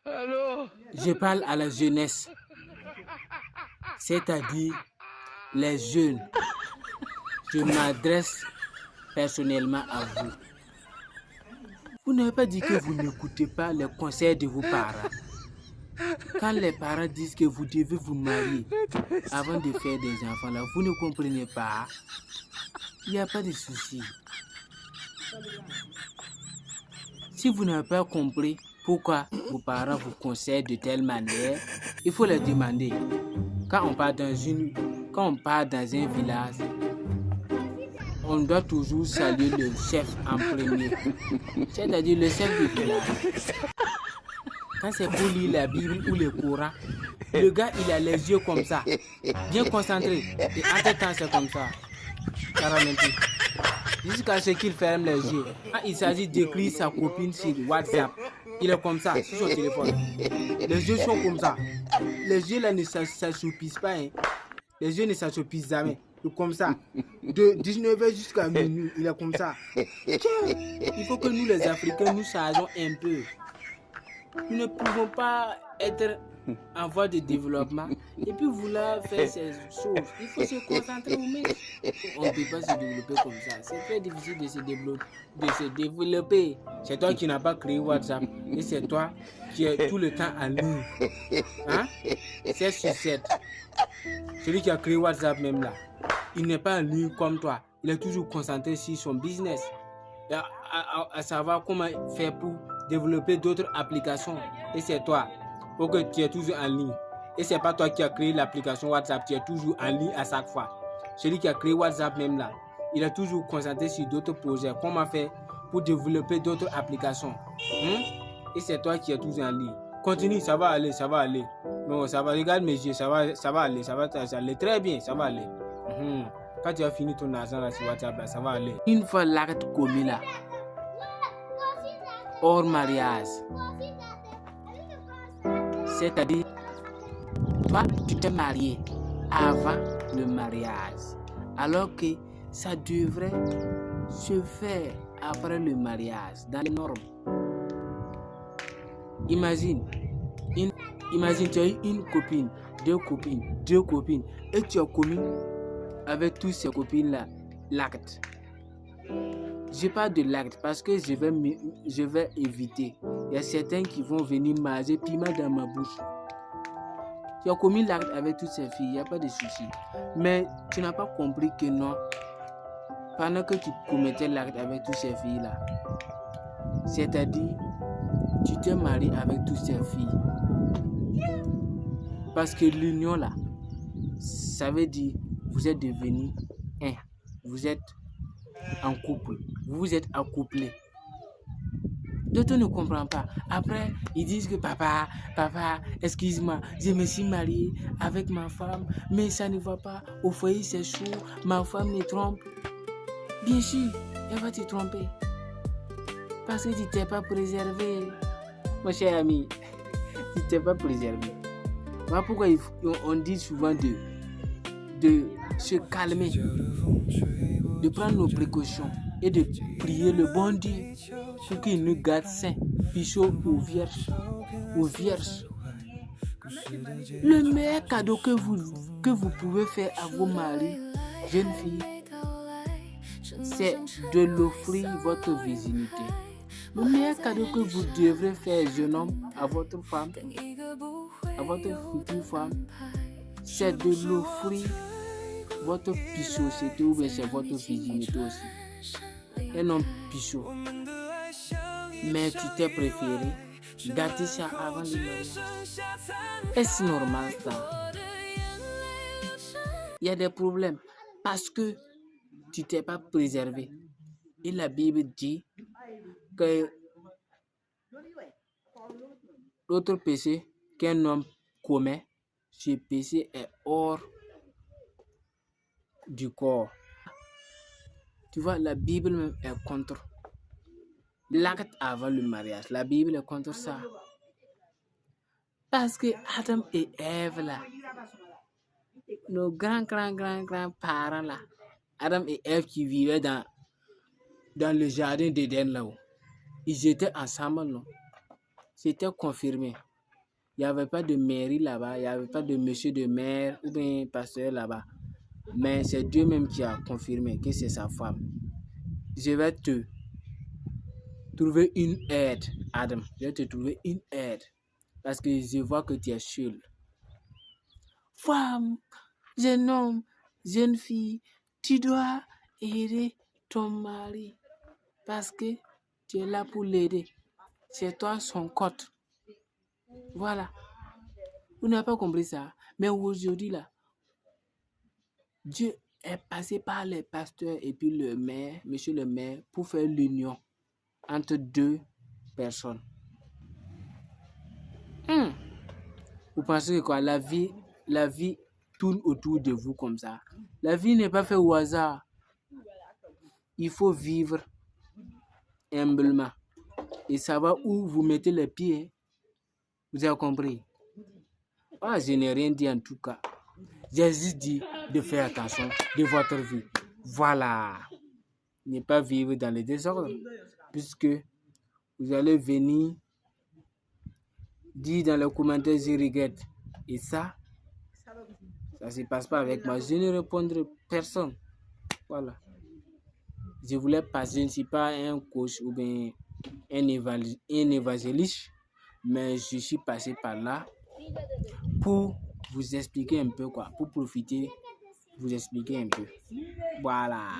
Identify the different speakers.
Speaker 1: Je parle à la jeunesse, c'est-à-dire les jeunes. Je m'adresse personnellement à vous. Vous n'avez pas dit que vous n'écoutez pas les conseils de vos parents. Quand les parents disent que vous devez vous marier avant de faire des enfants, là, vous ne comprenez pas. Il n'y a pas de souci. Si vous n'avez pas compris pourquoi vos parents vous conseillent de telle manière, il faut les demander. Quand on part dans un village, on doit toujours saluer le chef en premier. C'est-à-dire le chef du village. Quand c'est pour lire la Bible ou le Coran, le gars il a les yeux comme ça, bien concentré. Et en temps c'est comme ça. Jusqu'à ce qu'il ferme les yeux. Quand il s'agit d'écrire sa copine sur WhatsApp, il est comme ça, sur son téléphone. Les yeux sont comme ça. Les yeux là ne s'assoupissent pas. Hein. Les yeux ne s'assoupissent jamais. Comme ça. De 19h jusqu'à minuit, il est comme ça. Il faut que nous les Africains, nous changeons un peu. Nous ne pouvons pas être en voie de développement et puis vouloir faire ces choses. Il faut se concentrer au moins. On ne peut pas se développer comme ça. C'est très difficile de se développer. C'est toi qui n'as pas créé WhatsApp et c'est toi qui es tout le temps en ligne. Hein? 7 sur 7. Celui qui a créé WhatsApp même là, il n'est pas en ligne comme toi. Il est toujours concentré sur son business. À savoir comment faire pour développer d'autres applications. Et c'est toi. Pour que tu es toujours en ligne. Et c'est pas toi qui as créé l'application WhatsApp. Tu es toujours en ligne à chaque fois. Celui qui a créé WhatsApp même là, il est toujours concentré sur d'autres projets. Comment faire pour développer d'autres applications. Et c'est toi qui es toujours en ligne. Continue, ça va aller, ça va aller. Non, ça va, regarde mes yeux, ça va aller, ça va aller très bien, ça va aller. Quand tu as fini ton argent là sur WhatsApp, là, ça va aller. Une fois l'acte commis là, hors mariage, c'est-à-dire, toi, tu t'es marié avant le mariage, alors que ça devrait se faire après le mariage, dans les normes. Imagine, tu as eu une copine, deux copines, et tu as commis avec toutes ces copines-là l'acte. Je parle de l'acte parce que je vais éviter. Il y a certains qui vont venir manger piment dans ma bouche. Tu as commis l'acte avec toutes ces filles, il n'y a pas de souci. Mais tu n'as pas compris que non. Pendant que tu commettais l'acte avec toutes ces filles-là, c'est-à-dire, tu t'es marié avec toutes ces filles. Parce que l'union là, ça veut dire vous êtes devenus un. Vous êtes en couple. Vous êtes accouplés. D'autres ne comprennent pas. Après, ils disent que papa, excuse-moi, je me suis marié avec ma femme, mais ça ne va pas. Au foyer, c'est chaud. Ma femme me trompe. Bien sûr, elle va te tromper. Parce que tu t'es pas préservé. Mon cher ami, tu t'es pas préservé. Voilà pourquoi on dit souvent de se calmer, de prendre nos précautions et de prier le bon Dieu pour qu'il nous garde saints, pichot ou vierges. Le meilleur cadeau que vous pouvez faire à vos maris, jeunes filles, c'est de l'offrir votre virginité. Le meilleur cadeau que vous devrez faire, jeune homme, à votre femme, à votre future femme, c'est de l'offrir votre pichocité ou bien c'est votre virginité aussi. Un homme pichot. Mais tu t'es préféré garder ça avant le mariage. Est-ce normal ça? Il y a des problèmes parce que tu t'es pas préservé. Et la Bible dit que l'autre péché qu'un homme commet, ce péché est hors du corps. Tu vois, la Bible même est contre l'acte avant le mariage. La Bible est contre ça. Parce que Adam et Ève là, nos grands-parents là, Adam et Ève qui vivaient dans le jardin d'Éden là-haut, ils étaient ensemble, non? C'était confirmé. Il n'y avait pas de mairie là-bas, il n'y avait pas de monsieur de maire ou bien pasteur là-bas. Mais c'est Dieu même qui a confirmé que c'est sa femme. Je vais te trouver une aide, Adam. Je vais te trouver une aide. Parce que je vois que tu es seul. Femme, jeune homme, jeune fille, tu dois aider ton mari. Parce que tu es là pour l'aider. C'est toi son cote. Voilà. Vous n'avez pas compris ça. Mais aujourd'hui, là, Dieu est passé par les pasteurs et puis le maire, monsieur le maire, pour faire l'union entre deux personnes. Vous pensez que quoi? La vie tourne autour de vous comme ça. La vie n'est pas faite au hasard. Il faut vivre humblement et savoir où vous mettez les pieds. Vous avez compris? Ah, je n'ai rien dit en tout cas. J'ai juste dit de faire attention de votre vie. Voilà. Ne pas vivre dans le désordre. Puisque vous allez venir dire dans les commentaires je regrette. Et ça ne se passe pas avec moi. Je ne répondrai personne. Voilà. Je voulais passer, je ne suis pas un coach ou bien un évangéliste, mais je suis passé par là pour vous expliquer un peu quoi, pour profiter, vous expliquer un peu. Voilà.